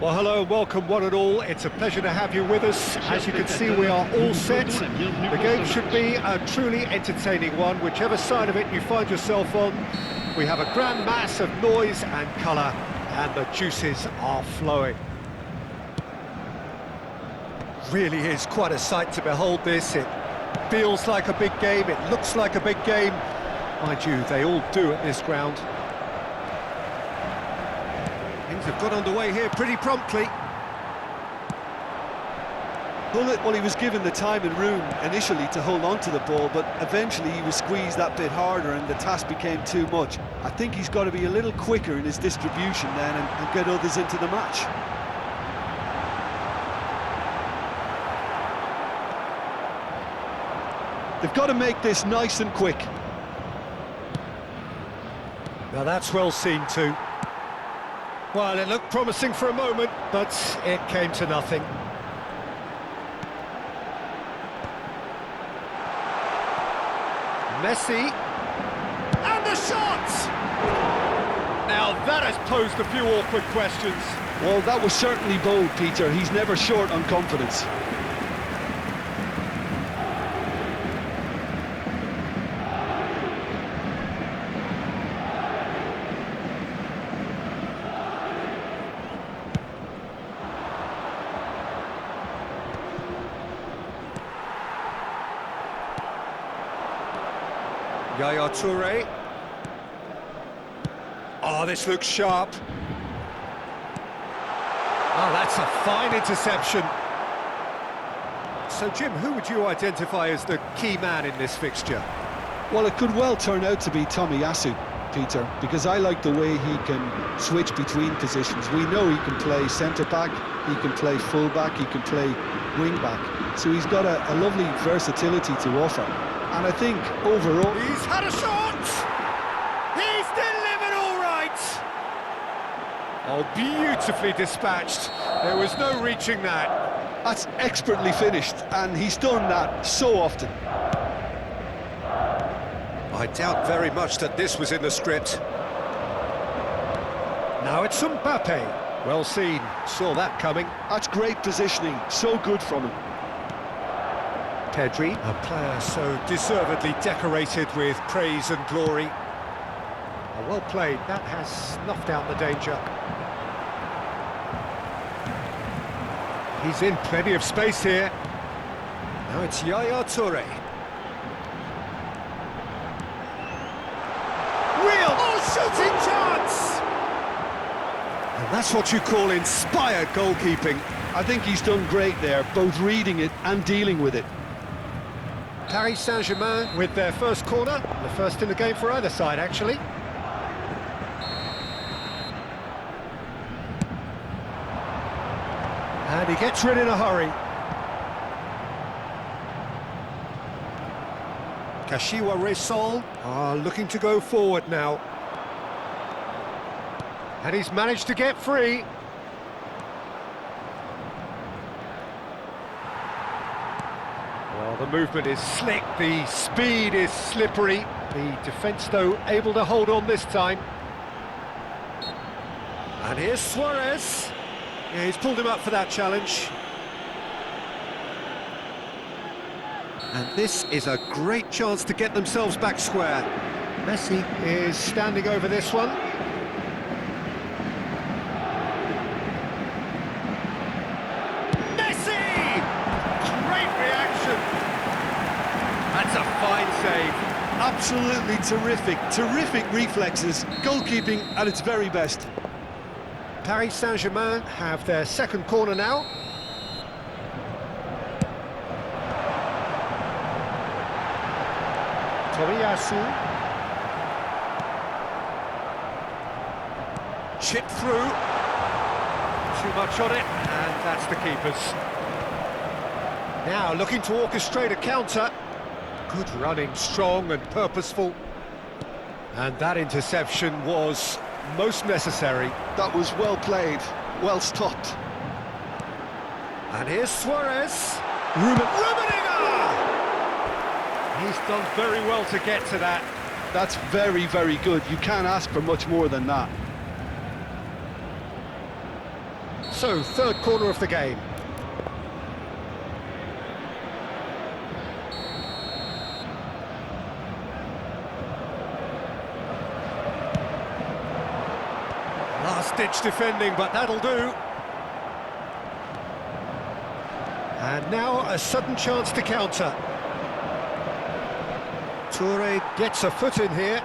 Well, hello, welcome one and all. It's a pleasure to have you with us. As you can see, we are all set. The game should be a truly entertaining one, whichever side of it you find yourself on. We have a grand mass of noise and colour, and the juices are flowing. Really is quite a sight to behold this. It feels like a big game, it looks like a big game. Mind you, they all do at this ground. Things have got underway here pretty promptly. Well, he was given the time and room initially to hold on to the ball, but eventually he was squeezed that bit harder and the task became too much. I think he's got to be a little quicker in his distribution then and get others into the match. They've got to make this nice and quick. Now that's well seen too. Well, it looked promising for a moment, but it came to nothing. Messi. And the shot! Now that has posed a few awkward questions. Well, that was certainly bold, Peter. He's never short on confidence. Yaya Toure. Oh, this looks sharp. Oh, that's a fine interception. So, Jim, who would you identify as the key man in this fixture? Well, it could well turn out to be Tomiyasu, Peter, because I like the way he can switch between positions. We know he can play centre-back, he can play full-back, he can play wing-back. So he's got a lovely versatility to offer. And I think, overall... He's had a shot! He's delivered all right! Oh, beautifully dispatched. There was no reaching that. That's expertly finished, and he's done that so often. I doubt very much that this was in the script. Now it's Mbappe. Well seen, saw that coming. That's great positioning, so good from him. Pedri, a player so deservedly decorated with praise and glory. Well played, that has snuffed out the danger. He's in plenty of space here. Now it's Yaya Toure. Real shooting chance! And that's what you call inspired goalkeeping. I think he's done great there, both reading it and dealing with it. Paris Saint-Germain with their first corner, the first in the game for either side, actually. And he gets rid in a hurry. Kashiwa Reysol are looking to go forward now. And he's managed to get free. Well, the movement is slick, the speed is slippery. The defence, though, able to hold on this time. And here's Suarez. Yeah, he's pulled him up for that challenge. And this is a great chance to get themselves back square. Messi is standing over this one. That's a fine save. Absolutely terrific reflexes, goalkeeping at its very best. Paris Saint-Germain have their second corner now. Tomiyasu. Chip through. Too much on it, and that's the keeper's. Now looking to orchestrate a counter. Good running, strong and purposeful. And that interception was most necessary. That was well played, well stopped. And here's Suarez. Rummenigge! He's done very well to get to that. That's very good. You can't ask for much more than that. So, third corner of the game. Last-ditch defending, but that'll do. And now a sudden chance to counter. Toure gets a foot in here.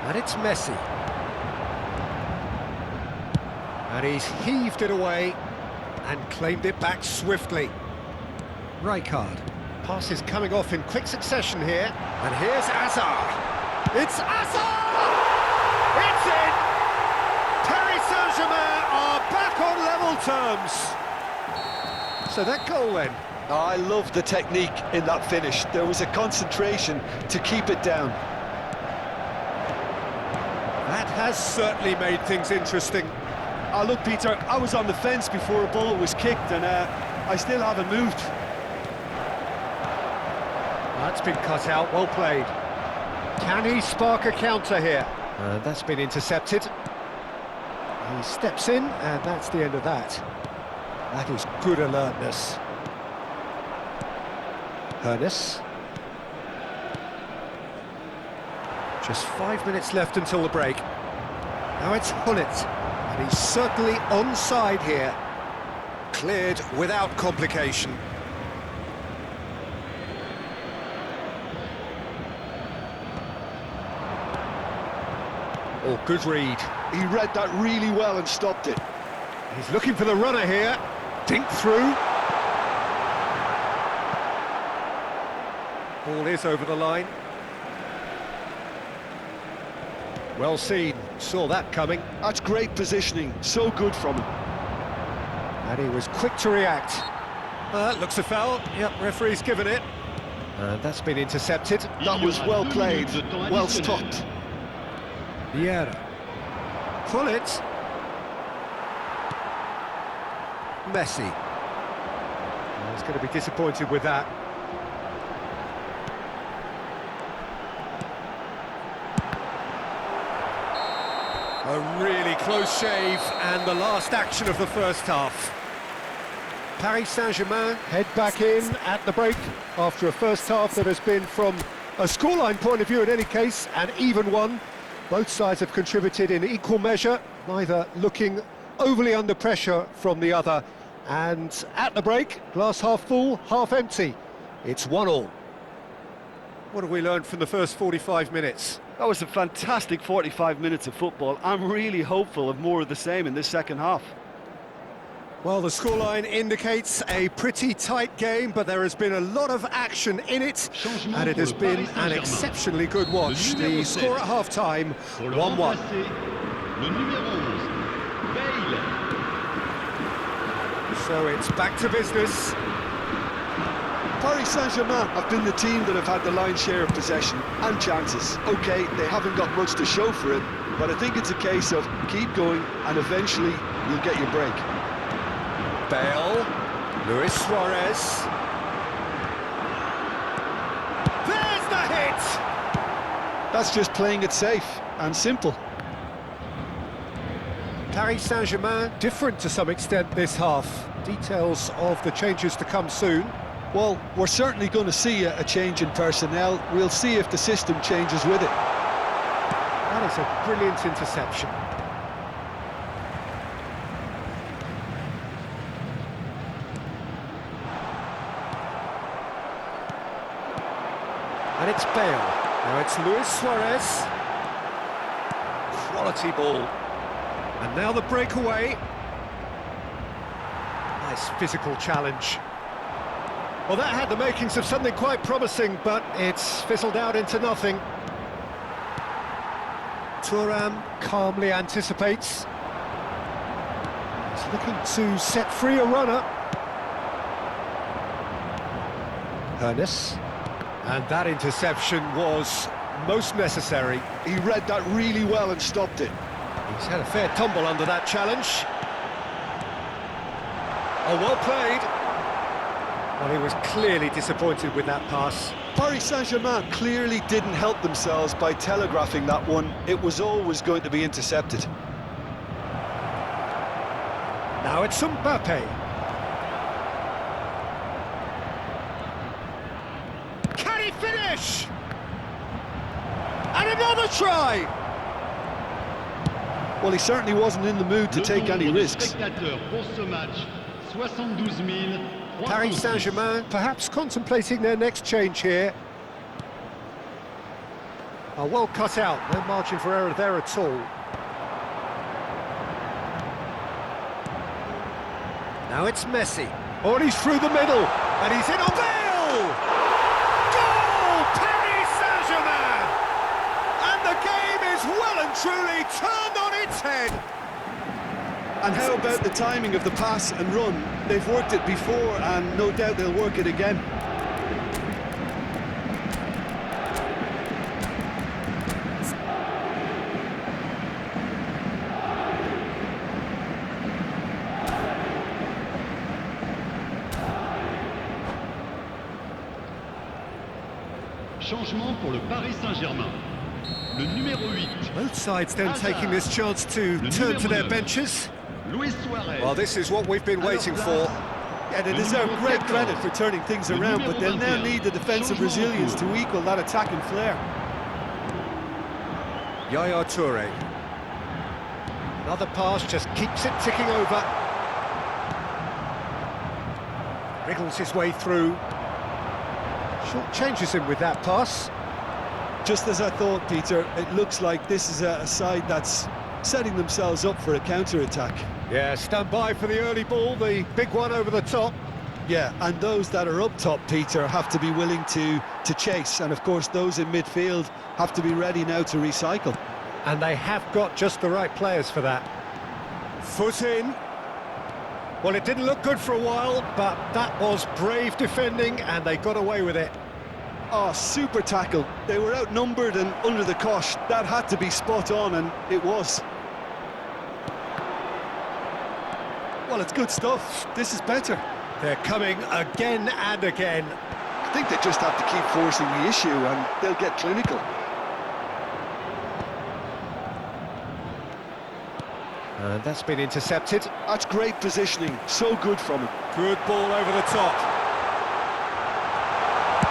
And it's Messi. And he's heaved it away and claimed it back swiftly. Rijkaard. Pass is coming off in quick succession here. And here's Hazard. It's Hazard! It's in! Paris Saint-Germain are back on level terms. So that goal then. Oh, I love the technique in that finish. There was a concentration to keep it down. That has certainly made things interesting. Oh, look, Peter, I was on the fence before a ball was kicked, and I still haven't moved. That's been cut out, well played. Can he spark a counter here? That's been intercepted. He steps in, and that's the end of that. That is good alertness. Hoeneß. Just 5 minutes left until the break. Now it's Gullit, and he's certainly onside here. Cleared without complication. Oh, good read. He read that really well and stopped it. He's looking for the runner here. Dink through. Ball is over the line. Well seen, saw that coming. That's great positioning, so good from him. And he was quick to react. Looks a foul. Yep, referee's given it. That's been intercepted. That was well played, well stopped. Vieira. Gullit. Messi. He's going to be disappointed with that. A really close shave, and the last action of the first half. Paris Saint-Germain head back in at the break after a first half that has been, from a scoreline point of view in any case, an even one. Both sides have contributed in equal measure, neither looking overly under pressure from the other. And at the break, glass half full, half empty. It's 1-1. What have we learned from the first 45 minutes? That was a fantastic 45 minutes of football. I'm really hopeful of more of the same in this second half. Well, the scoreline indicates a pretty tight game, but there has been a lot of action in it, and it has been an exceptionally good watch. The score at half-time, 1-1. So it's back to business. Paris Saint-Germain have been the team that have had the lion's share of possession and chances. OK, they haven't got much to show for it, but I think it's a case of keep going and eventually you'll get your break. Bale, Luis Suarez. There's the hit! That's just playing it safe and simple. Paris Saint-Germain different to some extent this half. Details of the changes to come soon. Well, we're certainly going to see a change in personnel. We'll see if the system changes with it. That is a brilliant interception. And it's Bale. Now it's Luis Suarez. Quality ball. And now the breakaway. Nice physical challenge. Well, that had the makings of something quite promising, but it's fizzled out into nothing. Thuram calmly anticipates. He's looking to set free a runner. Hoeneß. And that interception was most necessary. He read that really well and stopped it. He's had a fair tumble under that challenge. Oh, well played. Well, he was clearly disappointed with that pass. Paris Saint-Germain clearly didn't help themselves by telegraphing that one. It was always going to be intercepted. Now it's Mbappe. Can he finish? And another try! Well, he certainly wasn't in the mood to take any risks. Paris Saint-Germain perhaps contemplating their next change here. Are well cut out, no margin for error there at all. Now it's Messi. Oh, and he's through the middle, and he's in on goal! Goal! Paris Saint-Germain! And the game is well and truly turned on its head. And how about the timing of the pass and run? They've worked it before, and no doubt they'll work it again. Changement pour le Paris Saint-Germain. Le numéro 8. Both sides then taking this chance to turn to their benches. Luis Suarez. Well, this is what we've been waiting for. Yeah, they deserve great credit for turning things around, but they'll now need the defensive resilience to equal that attacking flair. Yaya Toure. Another pass just keeps it ticking over. Wriggles his way through. Short changes him with that pass. Just as I thought, Peter, it looks like this is a side that's setting themselves up for a counter-attack. Yeah, stand by for the early ball, the big one over the top. Yeah, and those that are up top, Peter, have to be willing to chase, and of course those in midfield have to be ready now to recycle. And they have got just the right players for that. Foot in. Well, it didn't look good for a while, but that was brave defending, and they got away with it. Oh, super tackle. They were outnumbered and under the cosh. That had to be spot on, and it was. Well, it's good stuff. This is better. They're coming again and again. I think they just have to keep forcing the issue, and they'll get clinical. And that's been intercepted. That's great positioning. So good from him. Good ball over the top.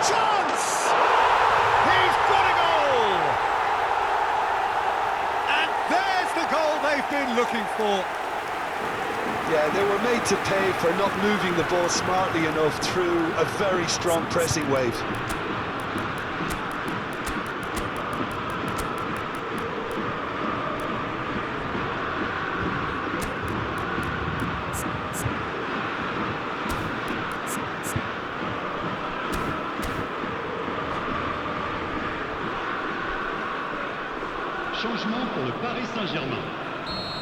Chance! He's got a goal! And there's the goal they've been looking for. Yeah, they were made to pay for not moving the ball smartly enough through a very strong pressing wave. Changement pour le Paris Saint-Germain.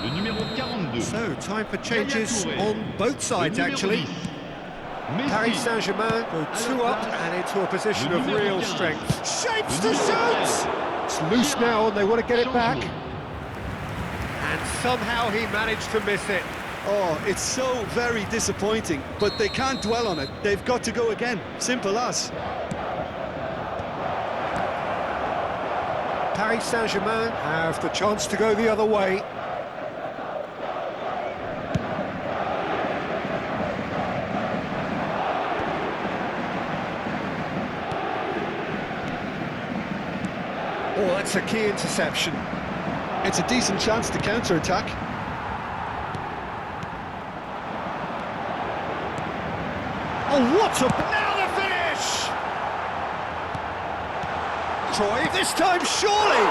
Le numéro 42. So, time for changes on both sides, Le numéro actually. 10. Messi. Paris Saint-Germain go 2 up and into a position of real strength. Shapes to shoot! It's loose now and they want to get it back. And somehow he managed to miss it. Oh, it's so very disappointing, but they can't dwell on it. They've got to go again. Simple as. Paris Saint-Germain have the chance to go the other way. Oh, that's a key interception. It's a decent chance to counter-attack. Oh, what a... Now the finish! Troy, this time surely!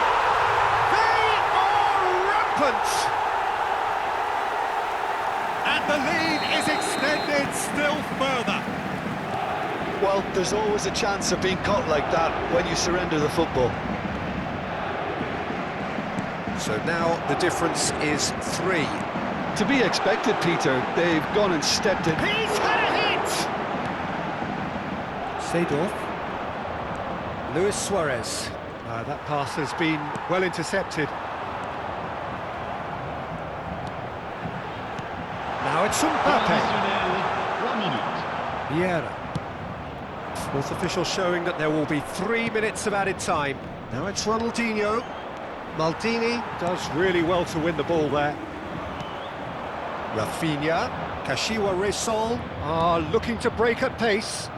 They are rampant! And the lead is extended still further. Well, there's always a chance of being caught like that when you surrender the football. So now the difference is 3. To be expected, Peter. They've gone and stepped it. He's had a hit! Seedorf. Luis Suarez. That pass has been well intercepted. Now it's Mbappe. Additionnel, 3 minutes. Vieira. Fourth official showing that there will be 3 minutes of added time. Now it's Ronaldinho. Maldini does really well to win the ball there. Rafinha, Kashiwa Resol are looking to break at pace.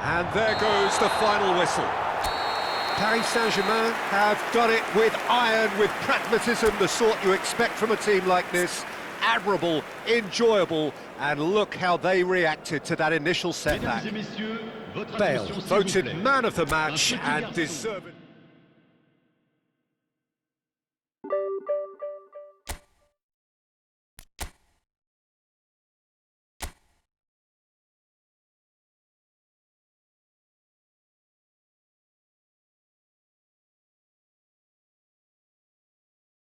And there goes the final whistle. Paris Saint-Germain have done it with iron, with pragmatism, the sort you expect from a team like this. Admirable, enjoyable, and look how they reacted to that initial setback. Mesdames et messieurs, votre Bale attention, s'il vous voted plaît. man of the Un match petit and garçon. deserved.